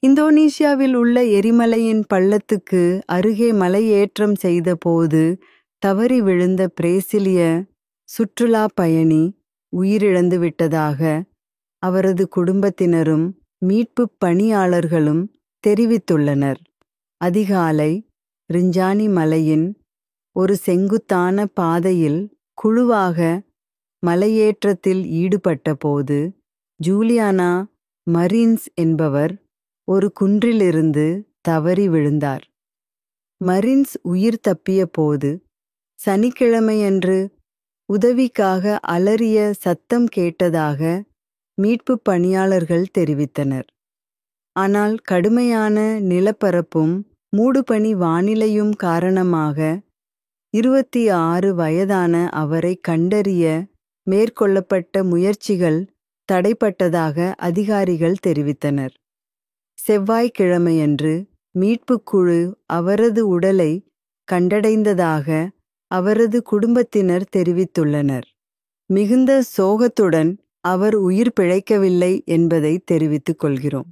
இந்தோனேசியாவில் உள்ள எரிமலையின் பள்ளத்துக்கு அருகே மலையேற்றம் செய்தபோது தவறி விழுந்த பிரேசிலிய சுற்றுலா பயணி உயிரிழந்து விட்டதாக அவரது குடும்பத்தினரும் மீட்புப் பணியாளர்களும் தெரிவித்துள்ளனர். அதிகாலை ரிஞ்சானி மலையின் ஒரு செங்குத்தான பாதையில் குழுவாக மலையேற்றத்தில் ஈடுபட்டபோது ஜூலியானா மரின்ஸ் என்பவர் ஒரு குன்றிலிருந்து தவறி விழுந்தார். மரின்ஸ் உயிர் தப்பிய போது சனிக்கிழமையன்று உதவிக்காக அலறிய சத்தம் கேட்டதாக மீட்புப் பணியாளர்கள் தெரிவித்தனர். ஆனால் கடுமையான நிலப்பரப்பும் மூடுபனி வானிலையும் காரணமாக 26 வயதான அவரை கண்டறிய மேற்கொள்ளப்பட்ட முயற்சிகள் தடைப்பட்டதாக அதிகாரிகள் தெரிவித்தனர். செவ்வாய்க்கிழமையன்று மீட்புக் குழு அவரது உடலை கண்டடைந்ததாக அவரது குடும்பத்தினர் தெரிவித்துள்ளனர். மிகுந்த சோகத்துடன் அவர் உயிர் பிழைக்கவில்லை என்பதை தெரிவித்துக் கொள்கிறோம்.